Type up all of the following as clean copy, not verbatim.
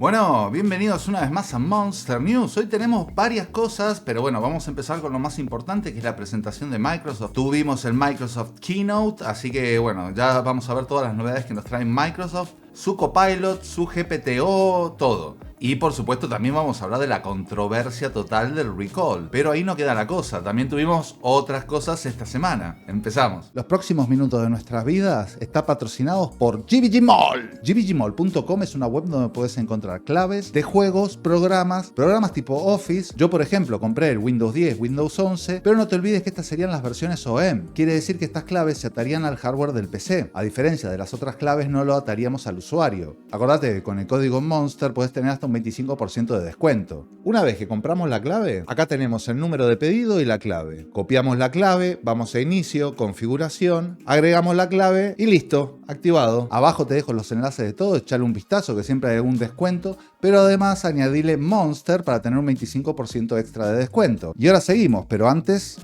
Bueno, bienvenidos una vez más a Monster News. Hoy tenemos varias cosas, pero bueno, vamos a empezar con lo más importante, que es la presentación de Microsoft. Tuvimos el Microsoft Keynote, así que bueno, ya vamos a ver todas las novedades que nos trae Microsoft, su Copilot, su GPT-O, todo. Y por supuesto también vamos a hablar de la controversia total del recall. Pero ahí no queda la cosa, también tuvimos otras cosas esta semana. Empezamos. Los próximos minutos de nuestras vidas está patrocinados por GVG Mall. GVGMall.com es una web donde puedes encontrar claves de juegos, programas tipo Office. Yo por ejemplo compré el Windows 10, Windows 11, pero no te olvides que estas serían las versiones OEM. Quiere decir que estas claves se atarían al hardware del PC. A diferencia de las otras claves, no lo ataríamos al usuario. Acordate que con el código Monster puedes tener hasta un 25% de descuento. Una vez que compramos la clave, acá tenemos el número de pedido y la clave. Copiamos la clave, vamos a inicio, configuración, agregamos la clave y listo, activado. Abajo te dejo los enlaces de todo, echale un vistazo que siempre hay algún descuento, pero además añadile Monster para tener un 25% extra de descuento. Y ahora seguimos, pero antes...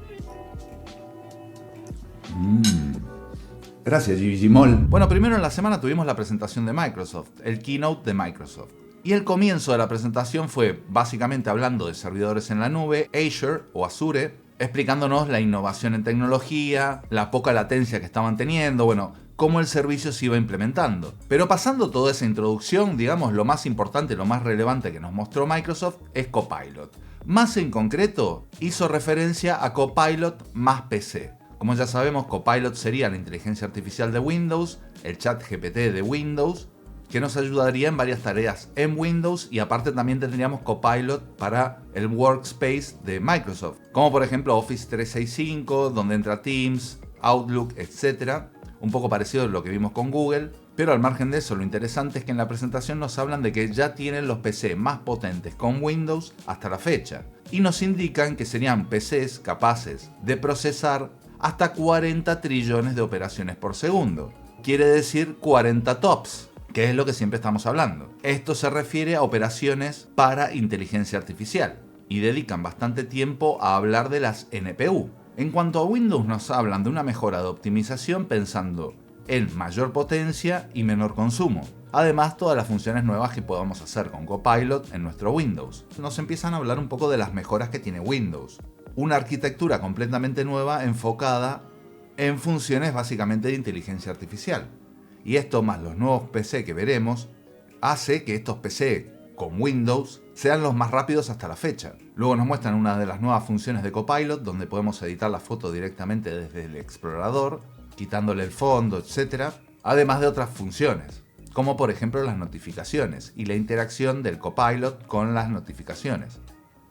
Gracias, GVG Mall. Bueno, primero en la semana tuvimos la presentación de Microsoft, el keynote de Microsoft. Y el comienzo de la presentación fue básicamente hablando de servidores en la nube, Azure o Azure, explicándonos la innovación en tecnología, la poca latencia que estaban teniendo, bueno, cómo el servicio se iba implementando. Pero pasando toda esa introducción, digamos, lo más importante, lo más relevante que nos mostró Microsoft es Copilot. Más en concreto, hizo referencia a Copilot más PC. Como ya sabemos, Copilot sería la inteligencia artificial de Windows, el chat GPT de Windows, que nos ayudaría en varias tareas en Windows, y aparte también tendríamos Copilot para el Workspace de Microsoft, como por ejemplo Office 365, donde entra Teams, Outlook, etc. Un poco parecido a lo que vimos con Google, pero al margen de eso, lo interesante es que en la presentación nos hablan de que ya tienen los PC más potentes con Windows hasta la fecha, y nos indican que serían PCs capaces de procesar hasta 40 trillones de operaciones por segundo. Quiere decir 40 TOPS, que es lo que siempre estamos hablando. Esto se refiere a operaciones para inteligencia artificial, y dedican bastante tiempo a hablar de las NPU. En cuanto a Windows, nos hablan de una mejora de optimización pensando en mayor potencia y menor consumo. Además, todas las funciones nuevas que podamos hacer con Copilot en nuestro Windows. Nos empiezan a hablar un poco de las mejoras que tiene Windows. Una arquitectura completamente nueva enfocada en funciones básicamente de inteligencia artificial. Y esto más los nuevos PC que veremos, hace que estos PC con Windows sean los más rápidos hasta la fecha. Luego nos muestran una de las nuevas funciones de Copilot, donde podemos editar la foto directamente desde el explorador, quitándole el fondo, etc. Además de otras funciones, como por ejemplo las notificaciones y la interacción del Copilot con las notificaciones.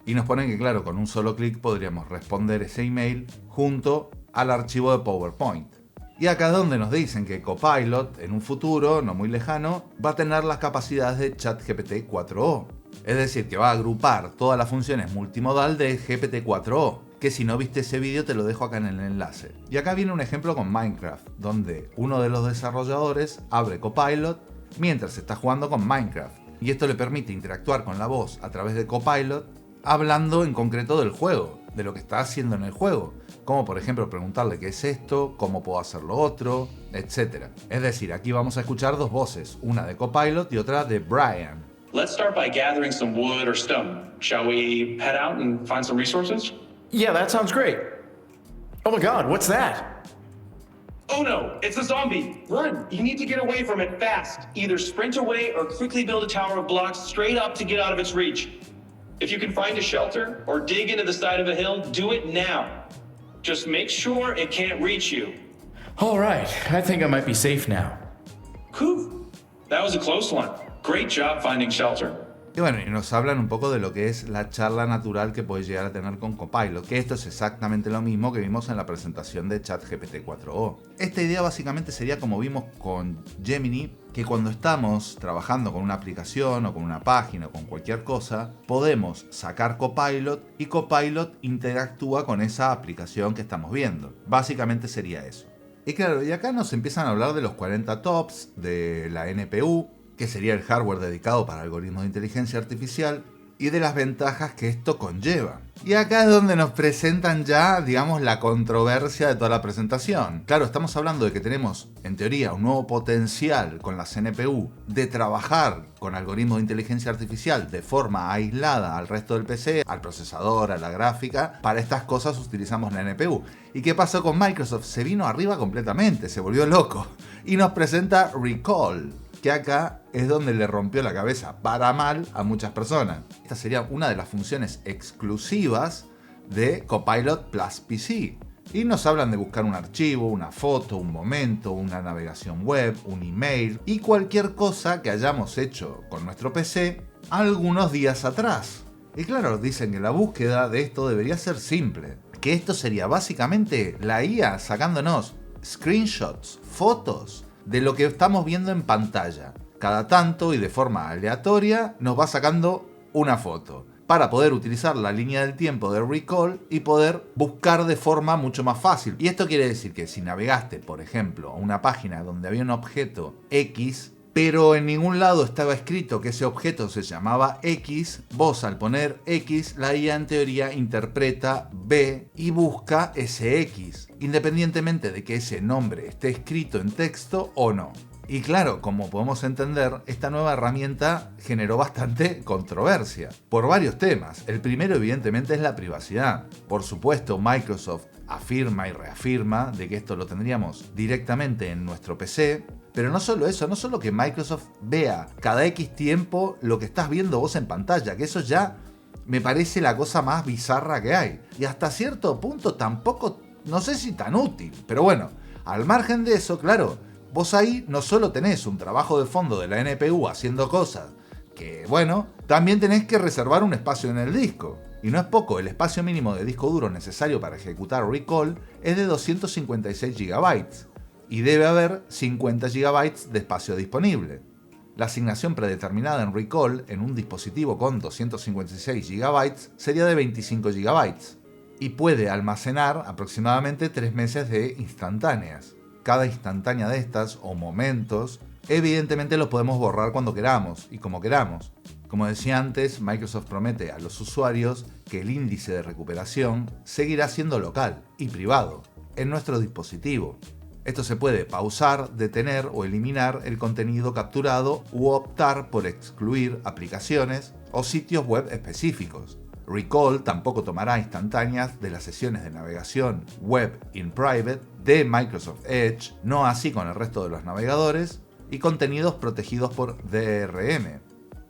Y nos ponen que claro, con un solo clic podríamos responder ese email junto al archivo de PowerPoint. Y acá es donde nos dicen que Copilot, en un futuro no muy lejano, va a tener las capacidades de ChatGPT 4o. Es decir, que va a agrupar todas las funciones multimodal de GPT 4o. Que si no viste ese vídeo te lo dejo acá en el enlace. Y acá viene un ejemplo con Minecraft, donde uno de los desarrolladores abre Copilot mientras está jugando con Minecraft. Y esto le permite interactuar con la voz a través de Copilot, hablando en concreto del juego, de lo que está haciendo en el juego. Como por ejemplo preguntarle qué es esto, cómo puedo hacer lo otro, etc. Es decir, aquí vamos a escuchar dos voces, una de Copilot y otra de Brian. Let's start by gathering some wood or stone. Shall we head out and find some resources? Yeah, that sounds great. Oh my god, what's that? Oh no, it's a zombie! Run! You need to get away from it fast. Either sprint away or quickly build a tower of blocks straight up to get out of its reach. If you can find a shelter or dig into the side of a hill, do it now. Just make sure it can't reach you. All right, I think I might be safe now. Whew, that was a close one. Great job finding shelter. Y bueno, y nos hablan un poco de lo que es la charla natural que puedes llegar a tener con Copilot, que esto es exactamente lo mismo que vimos en la presentación de ChatGPT 4o. Esta idea básicamente sería como vimos con Gemini, que cuando estamos trabajando con una aplicación o con una página o con cualquier cosa, podemos sacar Copilot y Copilot interactúa con esa aplicación que estamos viendo. Básicamente sería eso. Y claro, y acá nos empiezan a hablar de los 40 TOPS, de la NPU, que sería el hardware dedicado para algoritmos de inteligencia artificial, y de las ventajas que esto conlleva. Y acá es donde nos presentan ya, digamos, la controversia de toda la presentación. Claro, estamos hablando de que tenemos, en teoría, un nuevo potencial con la CNPU de trabajar con algoritmos de inteligencia artificial de forma aislada al resto del PC, al procesador, a la gráfica. Para estas cosas utilizamos la NPU. ¿Y qué pasó con Microsoft? Se vino arriba completamente, se volvió loco. Y nos presenta Recall, que acá es donde le rompió la cabeza para mal a muchas personas. Esta sería una de las funciones exclusivas de Copilot Plus PC. Y nos hablan de buscar un archivo, una foto, un momento, una navegación web, un email y cualquier cosa que hayamos hecho con nuestro PC algunos días atrás. Y claro, dicen que la búsqueda de esto debería ser simple. Que esto sería básicamente la IA sacándonos screenshots, fotos de lo que estamos viendo en pantalla. Cada tanto y de forma aleatoria nos va sacando una foto para poder utilizar la línea del tiempo de Recall y poder buscar de forma mucho más fácil. Y esto quiere decir que si navegaste, por ejemplo, a una página donde había un objeto X, pero en ningún lado estaba escrito que ese objeto se llamaba X, vos al poner X, la IA en teoría interpreta B y busca ese X, independientemente de que ese nombre esté escrito en texto o no. Y claro, como podemos entender, esta nueva herramienta generó bastante controversia por varios temas. El primero, evidentemente, es la privacidad. Por supuesto, Microsoft afirma y reafirma de que esto lo tendríamos directamente en nuestro PC. Pero no solo eso, no solo que Microsoft vea cada X tiempo lo que estás viendo vos en pantalla, que eso ya me parece la cosa más bizarra que hay. Y hasta cierto punto tampoco, no sé si tan útil, pero bueno, al margen de eso, claro, vos ahí no solo tenés un trabajo de fondo de la NPU haciendo cosas, que bueno, también tenés que reservar un espacio en el disco. Y no es poco, el espacio mínimo de disco duro necesario para ejecutar Recall es de 256 GB. Y debe haber 50 GB de espacio disponible. La asignación predeterminada en Recall en un dispositivo con 256 GB sería de 25 GB y puede almacenar aproximadamente 3 meses de instantáneas. Cada instantánea de estas o momentos evidentemente los podemos borrar cuando queramos y como queramos. Como decía antes, Microsoft promete a los usuarios que el índice de recuperación seguirá siendo local y privado en nuestro dispositivo. Esto se puede pausar, detener o eliminar el contenido capturado u optar por excluir aplicaciones o sitios web específicos. Recall tampoco tomará instantáneas de las sesiones de navegación web in private de Microsoft Edge, no así con el resto de los navegadores, y contenidos protegidos por DRM,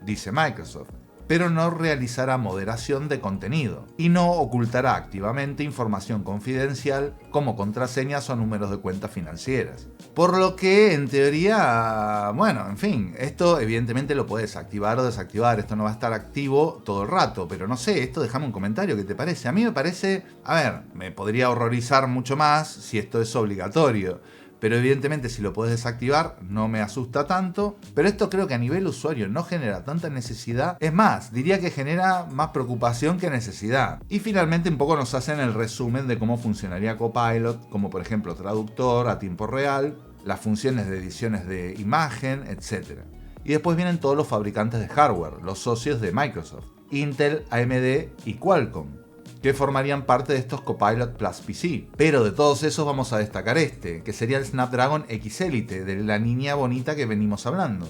dice Microsoft, pero no realizará moderación de contenido y no ocultará activamente información confidencial como contraseñas o números de cuentas financieras. Por lo que, en teoría, bueno, en fin, esto evidentemente lo puedes activar o desactivar, esto no va a estar activo todo el rato, pero no sé, esto déjame un comentario, ¿qué te parece? A mí me parece, a ver, me podría horrorizar mucho más si esto es obligatorio. Pero evidentemente si lo puedes desactivar no me asusta tanto, pero esto creo que a nivel usuario no genera tanta necesidad, es más, diría que genera más preocupación que necesidad. Y finalmente un poco nos hacen el resumen de cómo funcionaría Copilot, como por ejemplo traductor a tiempo real, las funciones de ediciones de imagen, etc. Y después vienen todos los fabricantes de hardware, los socios de Microsoft, Intel, AMD y Qualcomm, que formarían parte de estos Copilot Plus PC. Pero de todos esos vamos a destacar este, que sería el Snapdragon X Elite, de la niña bonita que venimos hablando.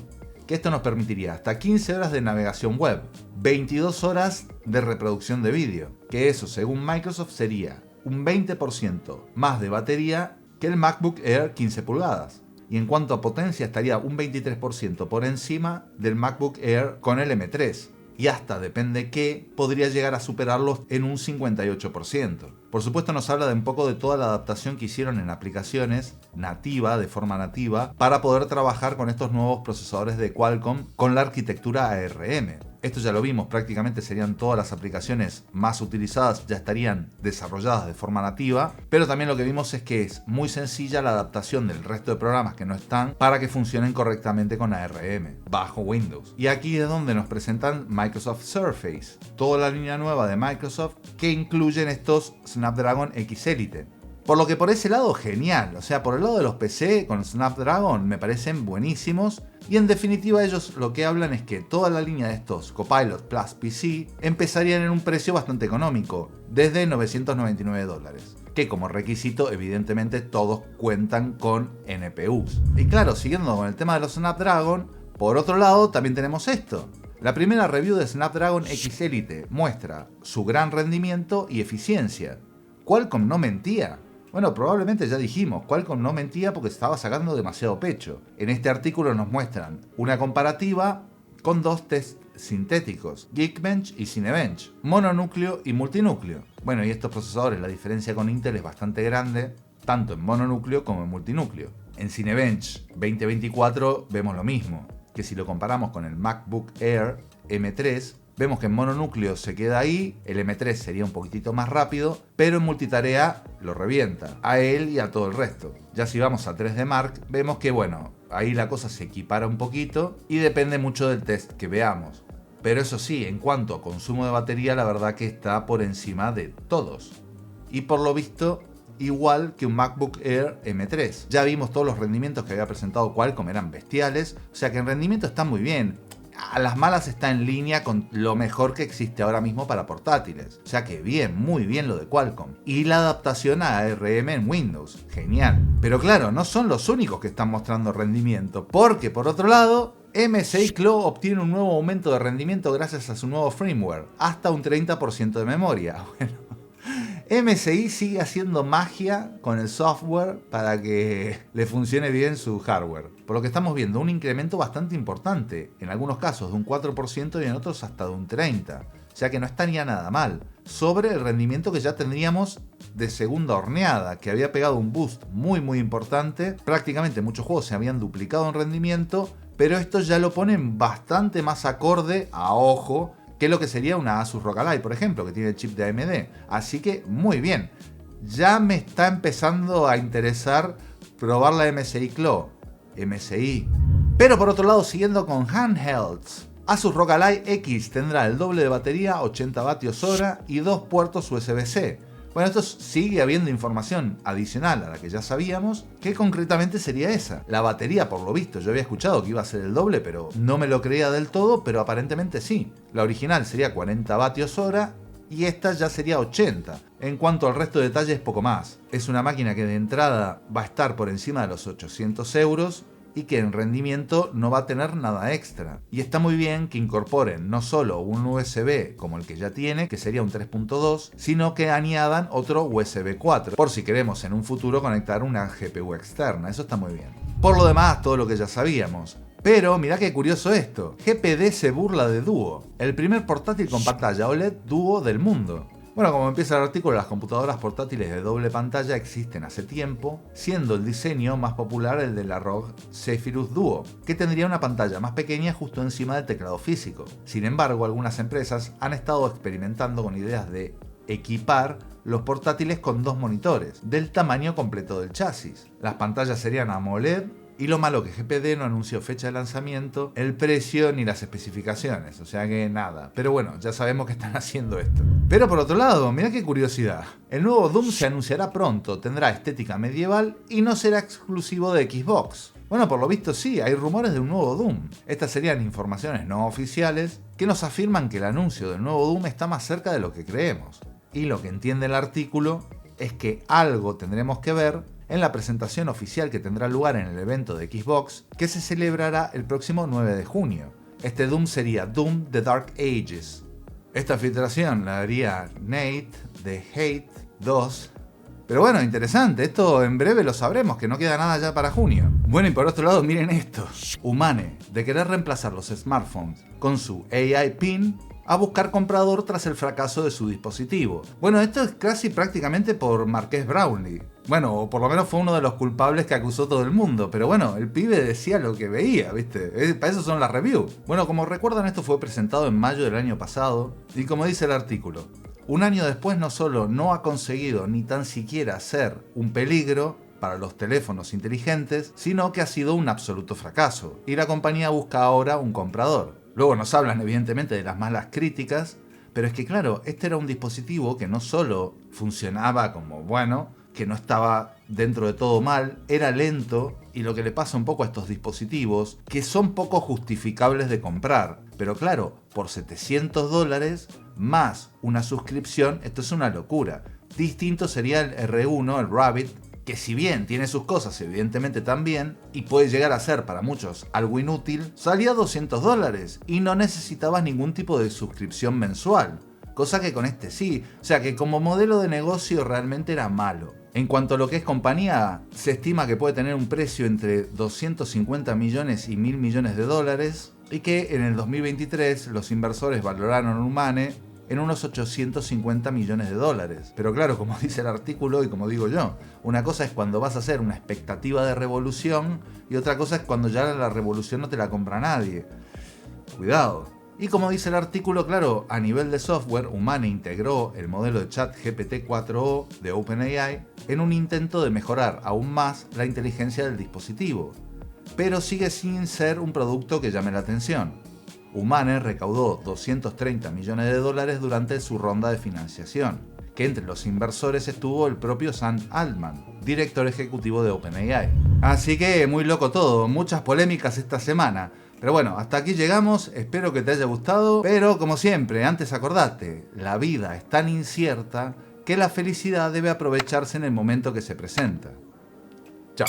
Que esto nos permitiría hasta 15 horas de navegación web, 22 horas de reproducción de vídeo, que eso según Microsoft sería un 20% más de batería que el MacBook Air 15 pulgadas. Y en cuanto a potencia estaría un 23% por encima del MacBook Air con el M3. Y hasta, depende qué, podría llegar a superarlos en un 58%. Por supuesto nos habla de un poco de toda la adaptación que hicieron en aplicaciones nativa, de forma nativa, para poder trabajar con estos nuevos procesadores de Qualcomm con la arquitectura ARM. Esto ya lo vimos, prácticamente serían todas las aplicaciones más utilizadas, ya estarían desarrolladas de forma nativa, pero también lo que vimos es que es muy sencilla la adaptación del resto de programas que no están para que funcionen correctamente con ARM, bajo Windows. Y aquí es donde nos presentan Microsoft Surface, toda la línea nueva de Microsoft que incluyen estos Snapdragon X Elite. Por lo que por ese lado, genial. O sea, por el lado de los PC con Snapdragon me parecen buenísimos. Y en definitiva ellos lo que hablan es que toda la línea de estos Copilot Plus PC empezarían en un precio bastante económico, desde $999. Que como requisito evidentemente todos cuentan con NPUs. Y claro, siguiendo con el tema de los Snapdragon, por otro lado también tenemos esto. La primera review de Snapdragon X Elite muestra su gran rendimiento y eficiencia. Qualcomm no mentía. Bueno, probablemente ya dijimos, Qualcomm no mentía porque estaba sacando demasiado pecho. En este artículo nos muestran una comparativa con dos tests sintéticos, Geekbench y Cinebench, mononúcleo y multinúcleo. Bueno, y estos procesadores, la diferencia con Intel es bastante grande, tanto en mononúcleo como en multinúcleo. En Cinebench 2024 vemos lo mismo, que si lo comparamos con el MacBook Air M3, vemos que en mononúcleo se queda ahí, el M3 sería un poquitito más rápido, pero en multitarea lo revienta, a él y a todo el resto. Ya si vamos a 3D Mark, vemos que bueno, ahí la cosa se equipara un poquito y depende mucho del test que veamos. Pero eso sí, en cuanto a consumo de batería, la verdad que está por encima de todos. Y por lo visto, igual que un MacBook Air M3. Ya vimos todos los rendimientos que había presentado Qualcomm, eran bestiales, o sea que en rendimiento está muy bien. A las malas está en línea con lo mejor que existe ahora mismo para portátiles. O sea que bien, muy bien lo de Qualcomm. Y la adaptación a ARM en Windows, genial. Pero claro, no son los únicos que están mostrando rendimiento, porque por otro lado, MSI Clo obtiene un nuevo aumento de rendimiento gracias a su nuevo firmware, hasta un 30% de memoria. Bueno, MSI sigue haciendo magia con el software para que le funcione bien su hardware. Por lo que estamos viendo un incremento bastante importante, en algunos casos de un 4% y en otros hasta de un 30%. O sea que no estaría nada mal, sobre el rendimiento que ya tendríamos de segunda horneada, que había pegado un boost muy importante. Prácticamente muchos juegos se habían duplicado en rendimiento, pero esto ya lo ponen bastante más acorde a ojo que lo que sería una Asus ROG Ally, por ejemplo, que tiene el chip de AMD. Así que muy bien, ya me está empezando a interesar probar la MSI Clo. MSI. Pero por otro lado, siguiendo con handhelds, Asus ROG Ally X tendrá el doble de batería, 80 vatios hora y 2 puertos USB-C. Bueno, esto sigue habiendo información adicional a la que ya sabíamos, que concretamente sería esa. La batería, por lo visto, yo había escuchado que iba a ser el doble, pero no me lo creía del todo, pero aparentemente sí. La original sería 40 vatios hora y esta ya sería 80. En cuanto al resto de detalles, poco más. Es una máquina que de entrada va a estar por encima de los 800 euros y que en rendimiento no va a tener nada extra. Y está muy bien que incorporen no solo un USB como el que ya tiene, que sería un 3.2, sino que añadan otro USB 4, por si queremos en un futuro conectar una GPU externa. Eso está muy bien. Por lo demás, todo lo que ya sabíamos. Pero mirá qué curioso esto, GPD se burla de Duo, el primer portátil con pantalla OLED Duo del mundo. Bueno, como empieza el artículo, las computadoras portátiles de doble pantalla existen hace tiempo, siendo el diseño más popular el de la ROG Zephyrus Duo, que tendría una pantalla más pequeña justo encima del teclado físico. Sin embargo, algunas empresas han estado experimentando con ideas de equipar los portátiles con dos monitores, del tamaño completo del chasis. Las pantallas serían AMOLED, y lo malo que GPD no anunció fecha de lanzamiento, el precio ni las especificaciones, o sea que nada. Pero bueno, ya sabemos que están haciendo esto. Pero por otro lado, mirá qué curiosidad. El nuevo Doom se anunciará pronto, tendrá estética medieval y no será exclusivo de Xbox. Bueno, por lo visto sí, hay rumores de un nuevo Doom. Estas serían informaciones no oficiales que nos afirman que el anuncio del nuevo Doom está más cerca de lo que creemos. Y lo que entiende el artículo es que algo tendremos que ver en la presentación oficial que tendrá lugar en el evento de Xbox, que se celebrará el próximo 9 de junio. Este Doom sería Doom The Dark Ages. Esta filtración la haría Nate de Hate 2. Pero bueno, interesante, esto en breve lo sabremos, que no queda nada ya para junio. Bueno, y por otro lado, miren esto. Humane, de querer reemplazar los smartphones con su AI PIN, a buscar comprador tras el fracaso de su dispositivo. Bueno, esto es casi prácticamente por Marques Brownlee. Bueno, o por lo menos fue uno de los culpables que acusó todo el mundo, pero bueno, el pibe decía lo que veía, ¿viste? Para eso son las reviews. Bueno, como recuerdan, esto fue presentado en mayo del año pasado, y como dice el artículo, un año después no solo no ha conseguido ni tan siquiera ser un peligro para los teléfonos inteligentes, sino que ha sido un absoluto fracaso, y la compañía busca ahora un comprador. Luego nos hablan evidentemente de las malas críticas, pero es que claro, este era un dispositivo que no solo funcionaba como bueno, que no estaba dentro de todo mal, era lento y lo que le pasa un poco a estos dispositivos, que son poco justificables de comprar. Pero claro, por $700 más una suscripción, esto es una locura. Distinto sería el R1, el Rabbit, que si bien tiene sus cosas evidentemente también, y puede llegar a ser para muchos algo inútil, salía $200 y no necesitabas ningún tipo de suscripción mensual. Cosa que con este sí, o sea que como modelo de negocio realmente era malo. En cuanto a lo que es compañía, se estima que puede tener un precio entre 250 millones y 1.000 millones de dólares y que en el 2023 los inversores valoraron Humane en unos 850 millones de dólares. Pero claro, como dice el artículo y como digo yo, una cosa es cuando vas a hacer una expectativa de revolución y otra cosa es cuando ya la revolución no te la compra nadie. Cuidado. Y como dice el artículo, claro, a nivel de software, Humane integró el modelo de chat GPT-4o de OpenAI en un intento de mejorar aún más la inteligencia del dispositivo. Pero sigue sin ser un producto que llame la atención. Humane recaudó 230 millones de dólares durante su ronda de financiación, que entre los inversores estuvo el propio Sam Altman, director ejecutivo de OpenAI. Así que muy loco todo, muchas polémicas esta semana. Pero bueno, hasta aquí llegamos, espero que te haya gustado, pero como siempre, antes acordate, la vida es tan incierta que la felicidad debe aprovecharse en el momento que se presenta. Chao.